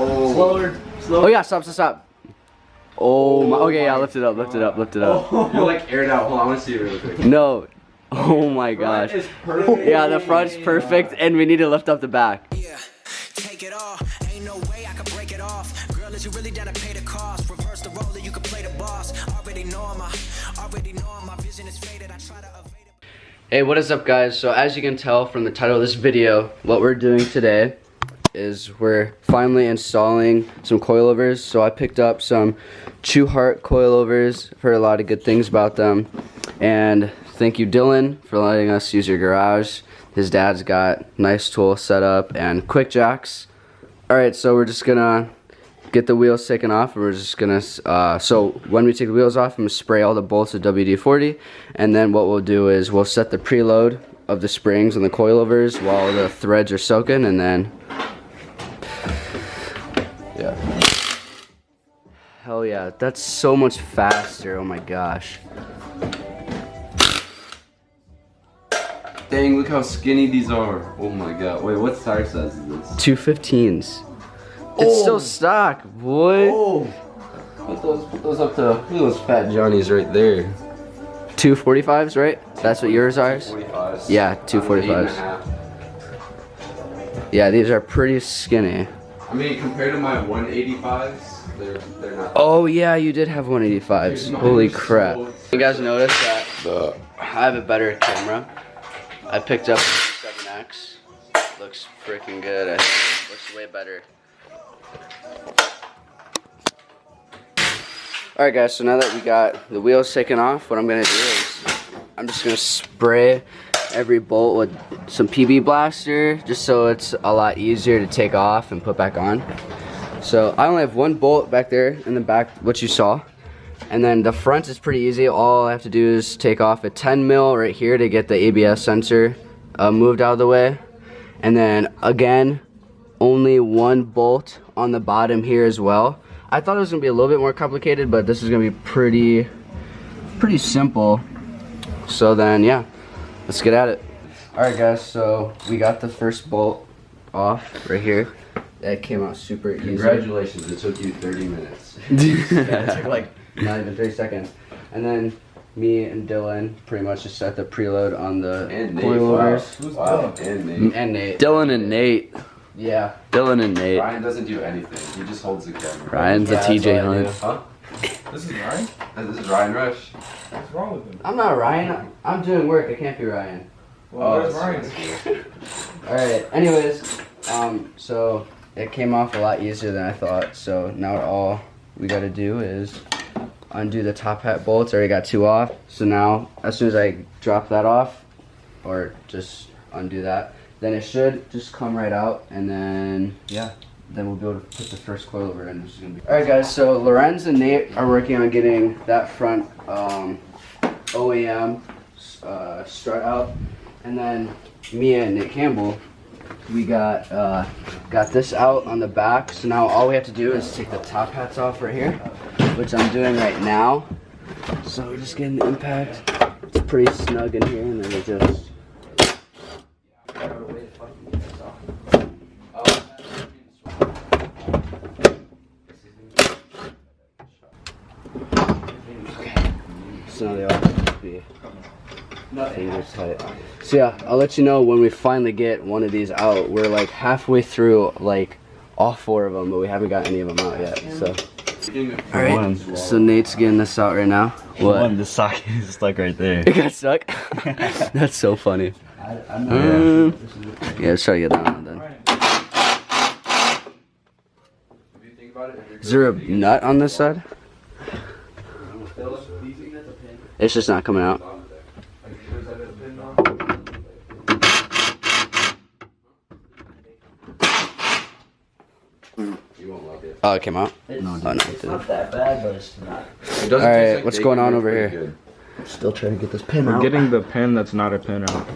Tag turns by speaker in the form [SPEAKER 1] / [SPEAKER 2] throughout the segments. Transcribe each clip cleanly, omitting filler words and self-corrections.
[SPEAKER 1] Slower.
[SPEAKER 2] Oh yeah, stop. Oh my, okay, yeah, lift it up.
[SPEAKER 1] You're like aired out. Hold on, I want to see it really quick.
[SPEAKER 2] No. Oh my gosh.
[SPEAKER 1] Front is perfect.
[SPEAKER 2] Yeah, the front's perfect, and we need to lift up the back.
[SPEAKER 3] Yeah, take it off. Ain't no way I can break it off. Girl, is you really down to pay the cost? Reverse the role that you can play the boss. Already know my vision is faded. I try to evade it.
[SPEAKER 2] Hey, what is up, guys? So as you can tell from the title of this video, what we're doing today is we're finally installing some coilovers. So I picked up some True Heart coilovers. I've heard a lot of good things about them, and thank you, Dylan, for letting us use your garage. His dad's got nice tool set up and quick jacks. Alright, so we're just gonna get the wheels taken off, and we're just gonna, so when we take the wheels off, I'm gonna spray all the bolts of WD-40, and then what we'll do is we'll set the preload of the springs and the coilovers while the threads are soaking, and then, yeah. Hell yeah, that's so much faster, oh my gosh.
[SPEAKER 1] Dang, look how skinny these are. Oh my god. Wait, what tire size is this?
[SPEAKER 2] 215s. It's still stock, boy.
[SPEAKER 1] Oh. Put those up to, look at those fat Johnnies right there.
[SPEAKER 2] 245s, right? That's what yours are?
[SPEAKER 1] 45s.
[SPEAKER 2] Yeah, 245s. Yeah, these are pretty skinny.
[SPEAKER 1] I mean, compared to my 185s, they're not.
[SPEAKER 2] Oh yeah, you did have 185s. Holy crap. You guys notice that I have a better camera. I picked up the 7X. Looks freaking good. Looks way better. Alright guys, so now that we got the wheels taken off, what I'm going to do is I'm just going to spray every bolt with some PB Blaster, just so it's a lot easier to take off and put back on. So I only have one bolt back there in the back, what you saw. And then the front is pretty easy. All I have to do is take off a 10 mil right here to get the ABS sensor moved out of the way. And then again, only one bolt on the bottom here as well. I thought it was gonna be a little bit more complicated, but this is gonna be pretty simple. So then, yeah, let's get at it. All right, guys. So we got the first bolt off right here. That came out super easy.
[SPEAKER 1] Congratulations! It took you 30 minutes.
[SPEAKER 2] Yeah, it took like not even 30 seconds. And then me and Dylan pretty much just set the preload on the coilovers.
[SPEAKER 1] Wow.
[SPEAKER 2] And Nate.
[SPEAKER 4] Dylan and Nate.
[SPEAKER 2] Yeah.
[SPEAKER 4] Dylan and Nate.
[SPEAKER 1] Ryan doesn't do anything. He just holds the camera.
[SPEAKER 4] Ryan's a TJ Hunt.
[SPEAKER 1] Huh?
[SPEAKER 5] This is Ryan?
[SPEAKER 1] This is Ryan Rush.
[SPEAKER 5] What's wrong with him?
[SPEAKER 2] I'm not Ryan. I'm doing work. I can't be Ryan.
[SPEAKER 5] Well, where's Ryan?
[SPEAKER 2] Alright, anyways, so it came off a lot easier than I thought. So now all we gotta do is undo the top hat bolts. I already got 2 off. So now, as soon as I drop that off, or just undo that, then it should just come right out, and then, yeah, then we'll be able to put the first coilover in, which is gonna be. Alright guys, so Lorenz and Nate are working on getting that front OEM strut out, and then me and Nick Campbell, we got this out on the back. So now all we have to do is take the top hats off right here, which I'm doing right now. So we're just getting the impact. It's pretty snug in here, and then we just. Okay. So now they all have to be fingers tight. So yeah, I'll let you know when we finally get one of these out. We're like halfway through like all 4 of them, but we haven't got any of them out yet. So. Alright, so Nate's getting this out right now. What?
[SPEAKER 4] The socket is stuck right there.
[SPEAKER 2] It got stuck? That's so funny. Yeah, let's try to get that one done. Is there a nut on this side? It's just not coming out. Oh, it came out? No, it
[SPEAKER 4] It's not that bad, but it's not.
[SPEAKER 2] Alright, what's going on over here?
[SPEAKER 4] Still trying to get this pin
[SPEAKER 5] We're
[SPEAKER 4] out.
[SPEAKER 5] getting the pin that's not a pin out.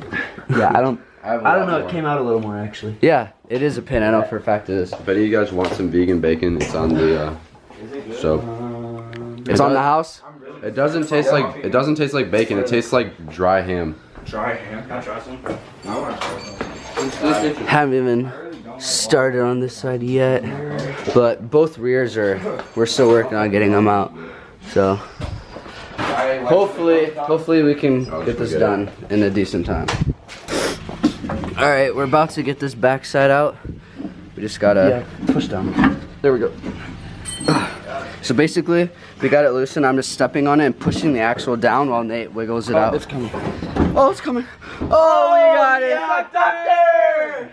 [SPEAKER 4] Yeah, I don't know. It came out a little more actually.
[SPEAKER 2] Yeah, it is a pin. I know for a fact it is.
[SPEAKER 1] If any of you guys want some vegan bacon, it's on the so.
[SPEAKER 2] It's on the house?
[SPEAKER 1] It doesn't taste like bacon. It tastes like dry ham.
[SPEAKER 5] Dry ham? Can I try some? I want to try some.
[SPEAKER 2] Haven't even. started on this side yet, but both rears we're still working on getting them out. So hopefully we can get this done in a decent time. All right, we're about to get this backside out. We just gotta push down. There we go. So basically, we got it loosened. I'm just stepping on it and pushing the axle down while Nate wiggles it out.
[SPEAKER 1] It's coming.
[SPEAKER 2] Oh, it's coming. Oh, we got it. Doctor!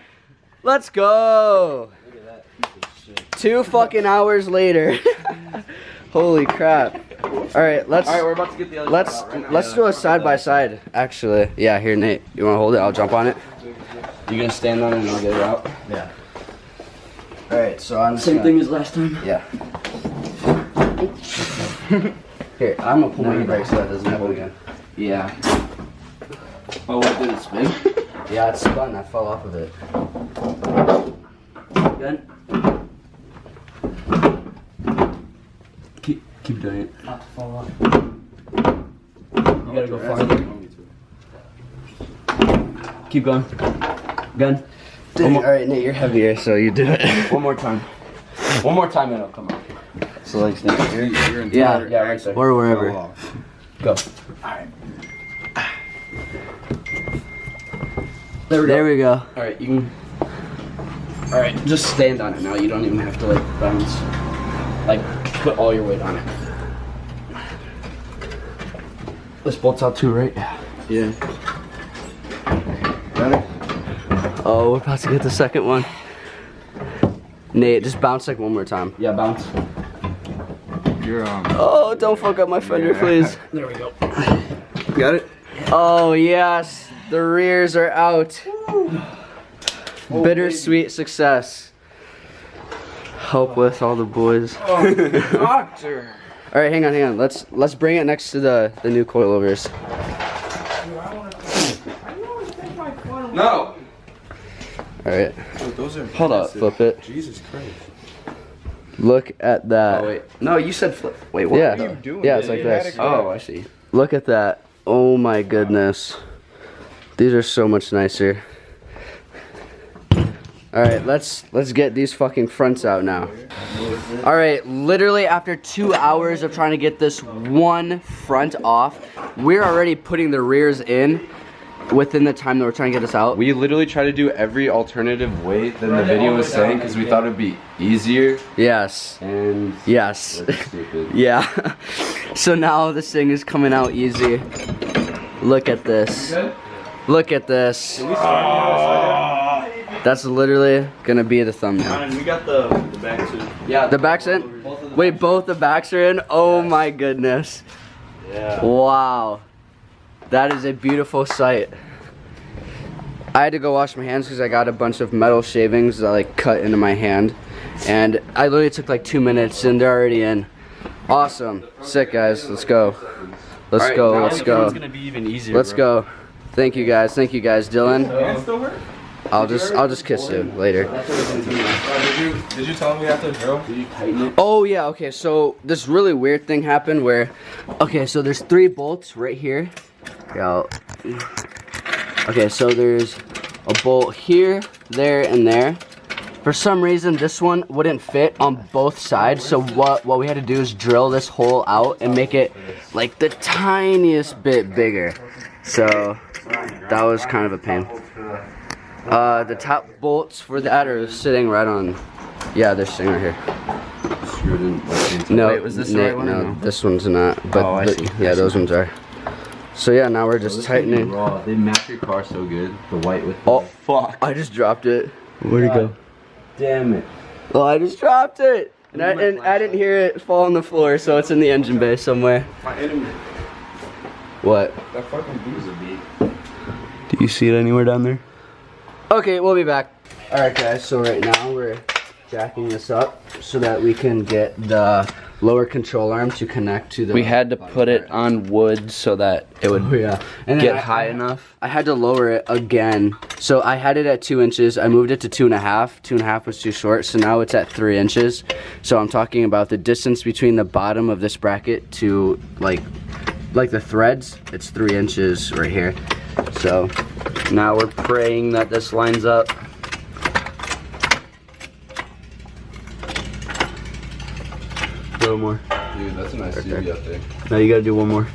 [SPEAKER 2] Let's go. 2 fucking hours later. Holy crap. All right,
[SPEAKER 1] we're about to get the other
[SPEAKER 2] let's do a side by side. Actually, yeah. Here, Nate. You want to hold it? I'll jump on it.
[SPEAKER 1] You gonna stand on it and I'll get it out?
[SPEAKER 2] Yeah. All right. So I'm
[SPEAKER 4] Same thing as last time.
[SPEAKER 2] Yeah. Here, I'm gonna pull my brake so that doesn't happen again. Yeah.
[SPEAKER 1] Oh, what, did it spin?
[SPEAKER 2] Yeah, it's spun. I fell off of it.
[SPEAKER 4] Good. Keep doing it.
[SPEAKER 2] Not to fall off.
[SPEAKER 4] You gotta go farther. Keep going. Gun.
[SPEAKER 2] All right, Nate, you're heavier, so you do it.
[SPEAKER 1] One more time. One more time and it'll come out.
[SPEAKER 2] So like,
[SPEAKER 1] You're in
[SPEAKER 2] yeah,
[SPEAKER 1] yeah, right there.
[SPEAKER 2] or wherever.
[SPEAKER 1] Go.
[SPEAKER 2] Alright. There we go.
[SPEAKER 1] Alright, you can. Alright, just stand on it now. You don't even have to like bounce. Like, put all your weight on it.
[SPEAKER 2] This bolt's out too, right?
[SPEAKER 1] Yeah.
[SPEAKER 2] Oh, we're about to get the second one. Nate, just bounce like one more time.
[SPEAKER 1] Yeah, bounce.
[SPEAKER 5] You're
[SPEAKER 2] Oh, don't fuck up my fender, please.
[SPEAKER 1] There we go. Got it?
[SPEAKER 2] Oh, yes. The rears are out. Bittersweet success. Help with all the boys.
[SPEAKER 1] Doctor.
[SPEAKER 2] All right, hang on. Let's bring it next to the new coilovers.
[SPEAKER 1] No.
[SPEAKER 2] All right.
[SPEAKER 5] Oh, those are
[SPEAKER 2] Hold up. Flip it.
[SPEAKER 5] Jesus Christ.
[SPEAKER 2] Look at that.
[SPEAKER 1] Oh wait. No, you said flip. Wait, what
[SPEAKER 2] Yeah.
[SPEAKER 5] are you doing?
[SPEAKER 2] Yeah, it's like this.
[SPEAKER 1] Oh, I see.
[SPEAKER 2] Look at that. Oh my goodness. These are so much nicer. All right, let's get these fucking fronts out now. All right, literally after 2 hours of trying to get this one front off, we're already putting the rears in within the time that we're trying to get this out.
[SPEAKER 1] We literally try to do every alternative way than the video was saying because we thought it'd be easier.
[SPEAKER 2] Yes.
[SPEAKER 1] And
[SPEAKER 2] Yes.
[SPEAKER 1] that's stupid.
[SPEAKER 2] Yeah. So now this thing is coming out easy. Look at this. Look at this. That's literally gonna be the thumbnail.
[SPEAKER 5] We got the back too.
[SPEAKER 1] Yeah.
[SPEAKER 2] The back's in? Wait, both the backs are in? Oh my goodness.
[SPEAKER 5] Yeah.
[SPEAKER 2] Wow. That is a beautiful sight. I had to go wash my hands because I got a bunch of metal shavings that like cut into my hand. And I literally took like 2 minutes and they're already in. Awesome. Sick, guys. Let's go. Let's go. Let's go.
[SPEAKER 4] It's gonna be even easier.
[SPEAKER 2] Let's go. Thank you guys. Thank you guys. Dylan,
[SPEAKER 5] Hand still hurt?
[SPEAKER 2] I'll just kiss you later.
[SPEAKER 5] Did you tell him we have to drill? Did you tighten it?
[SPEAKER 2] Oh yeah, okay, so this really weird thing happened where, okay, so there's 3 bolts right here. Yeah. Okay, so there's a bolt here, there, and there. For some reason, this one wouldn't fit on both sides, so what we had to do is drill this hole out and make it like the tiniest bit bigger. So that was kind of a pain. The top bolts for that are sitting right on, yeah, they're sitting right here.
[SPEAKER 1] Screwed in.
[SPEAKER 2] No,
[SPEAKER 1] Wait, was this the right one or
[SPEAKER 2] no,
[SPEAKER 1] no?
[SPEAKER 2] this one's not. But
[SPEAKER 1] Oh, I see.
[SPEAKER 2] yeah, those ones are. So yeah, now we're just tightening.
[SPEAKER 1] Raw. They match your car so good. The white with.
[SPEAKER 2] Oh
[SPEAKER 1] fuck!
[SPEAKER 2] I just dropped it. Where'd it go?
[SPEAKER 1] Damn it!
[SPEAKER 2] Oh, I just dropped it, and I didn't hear it fall on the floor, so it's in the engine bay somewhere.
[SPEAKER 5] My enemy.
[SPEAKER 2] What?
[SPEAKER 5] That fucking boozer beat.
[SPEAKER 4] Do you see it anywhere down there?
[SPEAKER 2] Okay, we'll be back. All right, guys. So right now we're jacking this up so that we can get the lower control arm to connect to the.
[SPEAKER 1] We had to put it on wood so that it would
[SPEAKER 2] yeah. And
[SPEAKER 1] get
[SPEAKER 2] then
[SPEAKER 1] high enough.
[SPEAKER 2] I had to lower it again. So I had it at 2 inches. I moved it to 2.5. 2.5 was too short, so now it's at 3 inches. So I'm talking about the distance between the bottom of this bracket to like the threads. It's 3 inches right here. So now we're praying that this lines up.
[SPEAKER 4] throw more.
[SPEAKER 5] Dude, that's a nice CV up there.
[SPEAKER 4] No, you gotta do one more.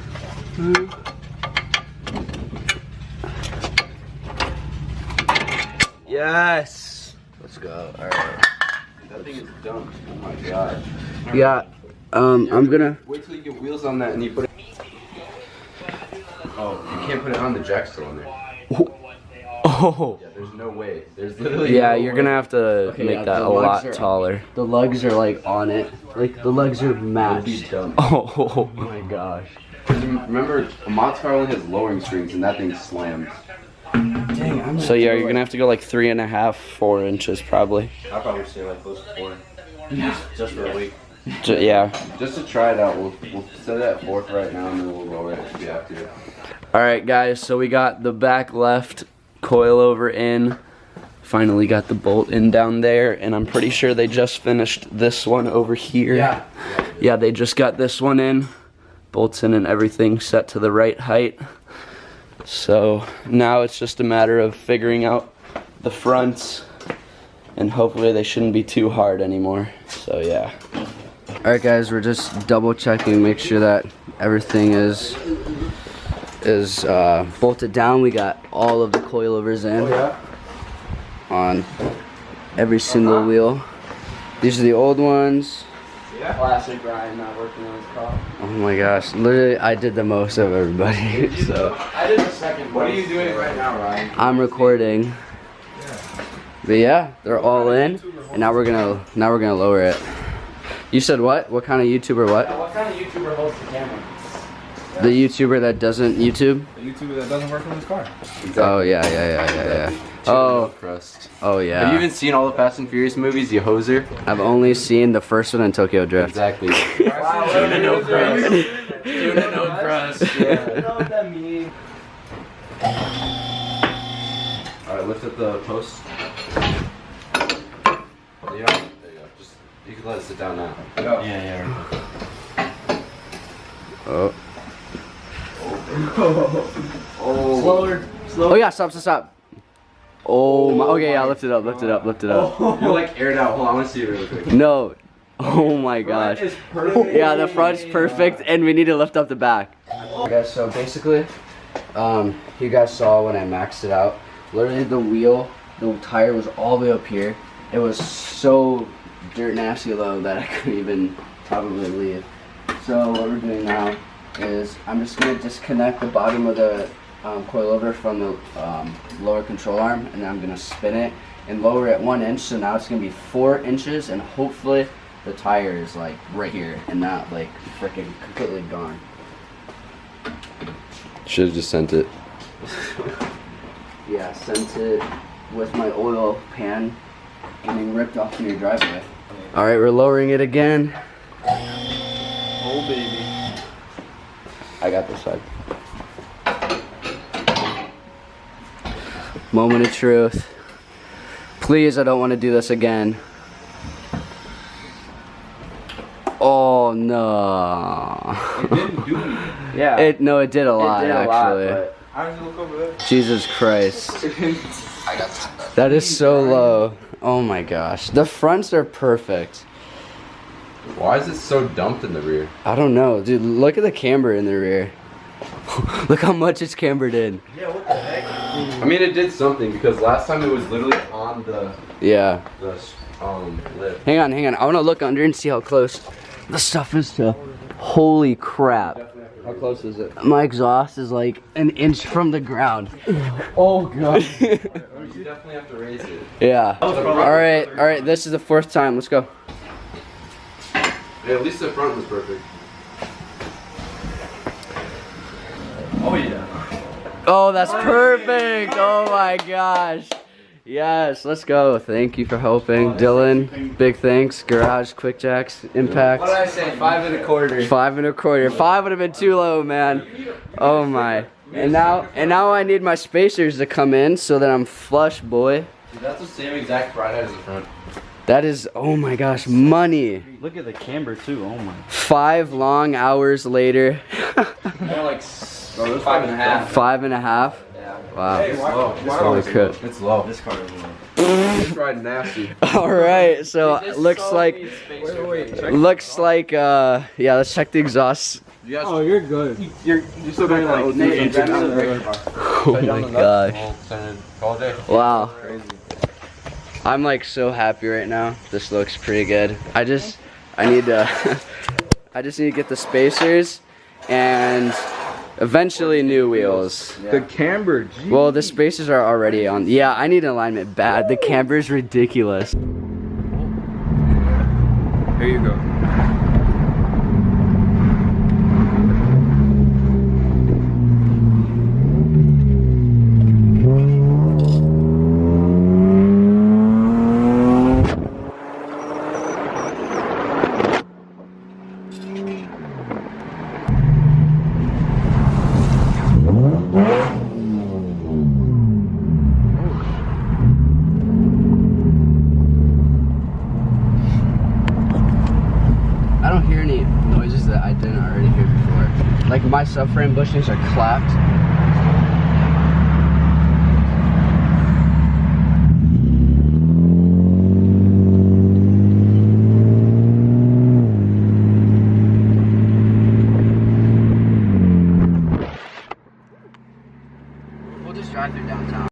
[SPEAKER 4] Yes.
[SPEAKER 2] Let's go. All right.
[SPEAKER 5] That thing is dumped. Oh my gosh.
[SPEAKER 2] Yeah. I'm gonna.
[SPEAKER 5] Wait till you get wheels on that and you put it. Oh, you can't put it on. The jack's still on there.
[SPEAKER 2] Oh.
[SPEAKER 5] Yeah, there's no way. There's literally.
[SPEAKER 2] Yeah,
[SPEAKER 5] no
[SPEAKER 2] you're
[SPEAKER 5] way.
[SPEAKER 2] gonna have to
[SPEAKER 1] Okay,
[SPEAKER 2] make
[SPEAKER 1] yeah,
[SPEAKER 2] that
[SPEAKER 1] the
[SPEAKER 2] a
[SPEAKER 1] lugs
[SPEAKER 2] lot
[SPEAKER 1] are-
[SPEAKER 2] taller.
[SPEAKER 1] The lugs are like on it. Like the lugs are
[SPEAKER 5] It'd be
[SPEAKER 1] matched.
[SPEAKER 5] dumb.
[SPEAKER 2] Oh.
[SPEAKER 1] Oh my gosh.
[SPEAKER 5] Remember, a mod car only has lowering strings and that thing slams.
[SPEAKER 1] Dang, I'm
[SPEAKER 2] So yeah, you're gonna have to go like 3.5, 4 inches probably.
[SPEAKER 5] I'll probably stay like close to 4. Just for a week.
[SPEAKER 2] Yeah.
[SPEAKER 5] Just to try it out, we'll set it at 4 right now and then we'll lower it if we have to.
[SPEAKER 2] All right, guys. So we got the back left coilover in. Finally got the bolt in down there, and I'm pretty sure they just finished this one over here.
[SPEAKER 1] Yeah.
[SPEAKER 2] Yeah, they just got this one in. Bolts in and everything set to the right height. So now it's just a matter of figuring out the fronts, and hopefully they shouldn't be too hard anymore. So yeah. All right, guys, we're just double checking, make sure that everything is bolted down. We got all of the coilovers in on every single wheel. These are the old ones.
[SPEAKER 1] Classic Ryan not working on his car.
[SPEAKER 2] Oh my gosh, literally I did the most of everybody. So
[SPEAKER 1] I did the second.
[SPEAKER 5] What are you doing right now, Ryan?
[SPEAKER 2] I'm recording. But yeah, they're all in, and now we're gonna lower it. You said what? What kind of YouTuber? What?
[SPEAKER 1] What kind of YouTuber holds the camera?
[SPEAKER 2] The YouTuber that doesn't YouTube?
[SPEAKER 5] A YouTuber that doesn't work on his car.
[SPEAKER 2] Oh yeah. Oh,
[SPEAKER 5] Crust.
[SPEAKER 2] oh yeah.
[SPEAKER 5] Have you even seen all the Fast and Furious movies, you hoser?
[SPEAKER 2] I've only seen the first one in Tokyo Drift.
[SPEAKER 5] Exactly.
[SPEAKER 1] Tuna no crust.
[SPEAKER 5] Tuna no crust.
[SPEAKER 1] I don't know what that means.
[SPEAKER 5] Alright, lift up the post. There you go. Just, you can let it sit down now.
[SPEAKER 1] Yeah.
[SPEAKER 2] Oh.
[SPEAKER 1] Slower.
[SPEAKER 2] Oh yeah, stop. Oh my, okay, yeah, lift it up.
[SPEAKER 5] You're like aired out. Hold on, I want to see it really quick.
[SPEAKER 2] No. Oh my gosh. Yeah, the front's perfect, and we need to lift up the back. Okay, so basically, you guys saw when I maxed it out. Literally, the tire was all the way up here. It was so dirt nasty low that I couldn't even probably leave. So what we're doing now is I'm just gonna disconnect the bottom of the coilover from the lower control arm, and then I'm gonna spin it and lower it 1 inch. So now it's gonna be 4 inches, and hopefully the tire is like right here and not like freaking completely gone.
[SPEAKER 5] Should have just sent it.
[SPEAKER 2] Yeah, sent it with my oil pan getting ripped off in your driveway. All right, we're lowering it again.
[SPEAKER 1] Oh baby.
[SPEAKER 2] I got this side. Moment of truth. Please, I don't want to do this again. Oh no.
[SPEAKER 5] It didn't do anything.
[SPEAKER 1] Yeah.
[SPEAKER 2] It did a lot,
[SPEAKER 1] It did a lot,
[SPEAKER 2] actually.
[SPEAKER 1] but-
[SPEAKER 5] How does it look over there?
[SPEAKER 2] Jesus Christ. That is so low. Oh my gosh. The fronts are perfect.
[SPEAKER 5] Why is it so dumped in the rear?
[SPEAKER 2] I don't know, dude. Look at the camber in the rear. Look how much it's cambered in.
[SPEAKER 5] I mean, it did something because last time it was literally on the
[SPEAKER 2] Yeah.
[SPEAKER 5] lip.
[SPEAKER 2] Hang on. I want to look under and see how close the stuff is to. Holy crap.
[SPEAKER 1] How close is it?
[SPEAKER 2] My exhaust is like 1 inch from the ground.
[SPEAKER 1] Oh god.
[SPEAKER 5] You definitely have to raise it.
[SPEAKER 2] Yeah. All right. This is the 4th time. Let's go.
[SPEAKER 5] Yeah, at least the front was perfect.
[SPEAKER 1] Oh yeah.
[SPEAKER 2] Oh, that's perfect. Oh my gosh. Yes, let's go. Thank you for helping, Dylan. Big thanks. Garage, Quick Jacks, Impact.
[SPEAKER 1] What did I say? 5 1/4.
[SPEAKER 2] 5 1/4. 5 would have been too low, man. Oh my. And now I need my spacers to come in so that I'm flush, boy.
[SPEAKER 5] Dude, that's the same exact fried head as the front.
[SPEAKER 2] That is, oh my gosh, money.
[SPEAKER 4] Look at the camber too. Oh my.
[SPEAKER 2] 5 long hours later.
[SPEAKER 1] More like 5 1/2.
[SPEAKER 2] 5 1/2.
[SPEAKER 1] Yeah.
[SPEAKER 2] Wow.
[SPEAKER 5] It's low.
[SPEAKER 2] Holy crap.
[SPEAKER 5] It's low.
[SPEAKER 4] This car is low.
[SPEAKER 5] It's riding nasty.
[SPEAKER 2] All right, so looks like yeah. Let's check the exhaust.
[SPEAKER 5] Yes.
[SPEAKER 4] Oh, you're good.
[SPEAKER 5] You still got that OT engine.
[SPEAKER 2] Oh my gosh! Wow. I'm like so happy right now. This looks pretty good. I just need to get the spacers and eventually new wheels.
[SPEAKER 5] The camber. Geez.
[SPEAKER 2] Well, the spacers are already on. Yeah, I need alignment bad. The camber is ridiculous.
[SPEAKER 5] Here you go.
[SPEAKER 2] I don't hear any noises that I didn't already hear before. Like my subframe bushings are clapped. We'll just drive through downtown.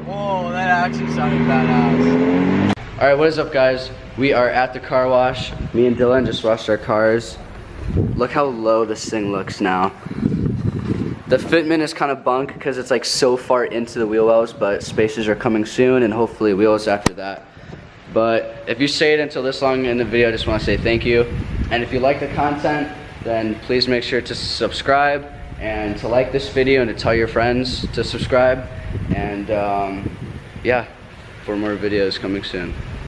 [SPEAKER 2] Whoa, that actually sounded badass. Alright, what is up guys? We are at the car wash. Me and Dylan just washed our cars. Look how low this thing looks now. The fitment is kind of bunk because it's like so far into the wheel wells, but spacers are coming soon and hopefully wheels after that. But if you stayed until this long in the video, I just want to say thank you. And if you like the content, then please make sure to subscribe and to like this video and to tell your friends to subscribe. And yeah, for more videos coming soon.